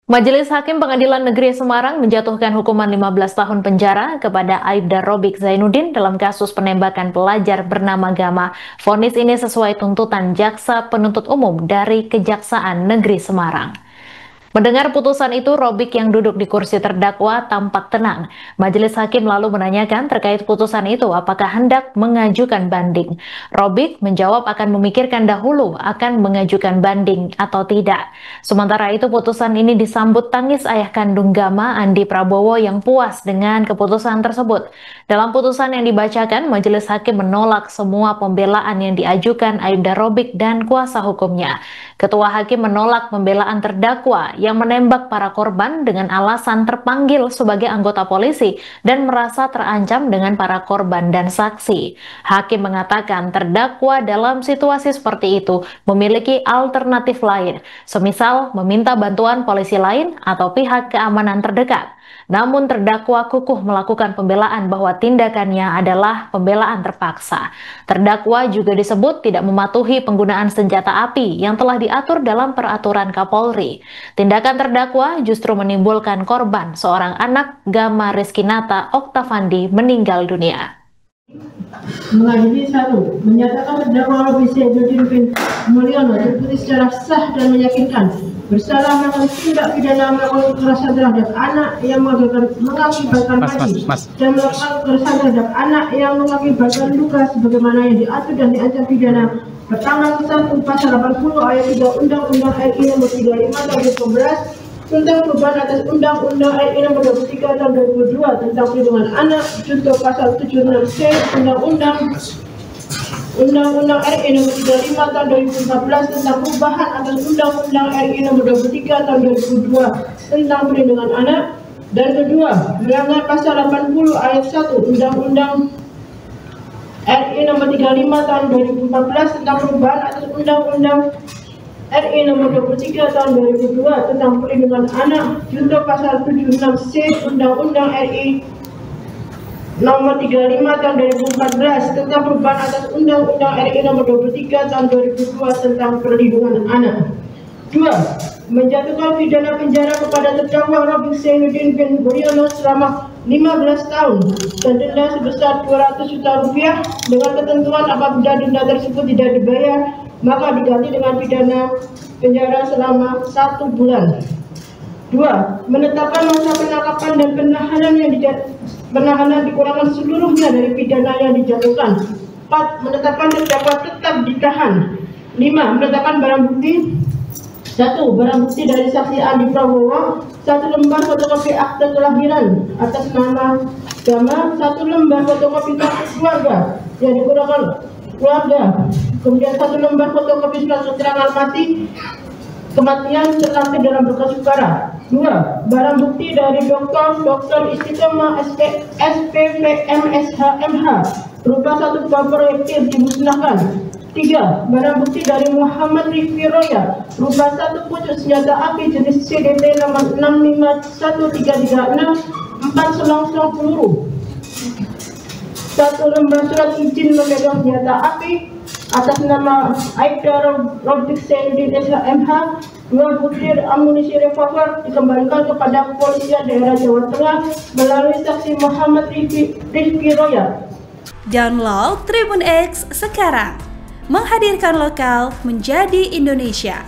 Majelis Hakim Pengadilan Negeri Semarang menjatuhkan hukuman 15 tahun penjara kepada Aibda Robik Zainuddin dalam kasus penembakan pelajar bernama Gama. Vonis ini sesuai tuntutan Jaksa Penuntut Umum dari Kejaksaan Negeri Semarang. Mendengar putusan itu, Robik yang duduk di kursi terdakwa tampak tenang. Majelis Hakim lalu menanyakan terkait putusan itu apakah hendak mengajukan banding. Robik menjawab akan memikirkan dahulu akan mengajukan banding atau tidak. Sementara itu, putusan ini disambut tangis ayah kandung Gama, Andi Prabowo, yang puas dengan keputusan tersebut. Dalam putusan yang dibacakan, Majelis Hakim menolak semua pembelaan yang diajukan Aibda Robik dan kuasa hukumnya. Ketua Hakim menolak pembelaan terdakwa yang menembak para korban dengan alasan terpanggil sebagai anggota polisi dan merasa terancam dengan para korban dan saksi. Hakim mengatakan terdakwa dalam situasi seperti itu memiliki alternatif lain, semisal meminta bantuan polisi lain atau pihak keamanan terdekat. Namun terdakwa kukuh melakukan pembelaan bahwa tindakannya adalah pembelaan terpaksa. Terdakwa juga disebut tidak mematuhi penggunaan senjata api yang telah diatur dalam peraturan Kapolri. Tindakan terdakwa justru menimbulkan korban, seorang anak Gama Rizkinata Oktavandi meninggal dunia. Mengadili 1. Menyatakan terdakwa Robik Zainuddin bin Mulyono terbukti secara sah dan meyakinkan bersalah melakukan tindak pidana melakukan kekerasan terhadap anak yang mengakibatkan mati dan melakukan kekerasan terhadap anak yang mengakibatkan luka sebagaimana yang diatur dan diancam pidana bertanggal 1 pasal 80 ayat 3 Undang-Undang RI Nomor 35 Tahun 2012 tentang perubahan atas Undang-Undang RI Nomor 23 Tahun 2002 tentang perlindungan anak, junto pasal 76C Undang-Undang RI Nomor 35 Tahun 2014 tentang perubahan atas Undang-Undang RI Nomor 23 Tahun 2002 tentang perlindungan anak, dan kedua, melanggar pasal 80 ayat 1 Undang-Undang RI Nomor 35 Tahun 2014 tentang perubahan atas Undang-Undang RI Nomor 23 Tahun 2002 tentang perlindungan anak, junto pasal 76C Undang-Undang RI Nomor 35 Tahun 2014 tentang perubahan atas Undang-Undang RI Nomor 23 Tahun 2002 tentang perlindungan anak. 2. Menjatuhkan pidana penjara kepada terdakwa Robik Zainuddin bin Mulyono selama 15 tahun dan denda sebesar 200 juta rupiah dengan ketentuan apabila denda tersebut tidak dibayar maka diganti dengan pidana penjara selama 1 bulan. 2. Menetapkan masa penangkapan dan penahanan dikurangkan seluruhnya dari pidana yang dijatuhkan. 4. Menetapkan terdakwa tetap ditahan. 5. Menetapkan barang bukti. 1. Barang bukti dari saksi Andi Prabowo, 1 lembar fotokopi akte kelahiran atas nama Gama, 1 lembar fotokopi kartu keluarga yang digunakan keluarga, kemudian 1 lembar fotokopi surat keterangan kematian terlampir dalam berkas perkara. 2. Barang bukti dari Dr. Istiqomah SPVM SHMH berupa 1 buah proyektil dimusnahkan. 3. Barang bukti dari Muhammad Rifki Roya berupa 1 pucuk senjata api jenis CDT nomor 651336 4 selongsong peluru, 1 lembar surat izin memegang senjata api atas nama Aibda Robik Zainuddin SHMH, 2 butir amunisi revolver dikembalikan kepada Kepolisian Daerah Jawa Tengah melalui saksi Muhammad Rifki Roya. Download Tribun X sekarang, menghadirkan lokal menjadi Indonesia.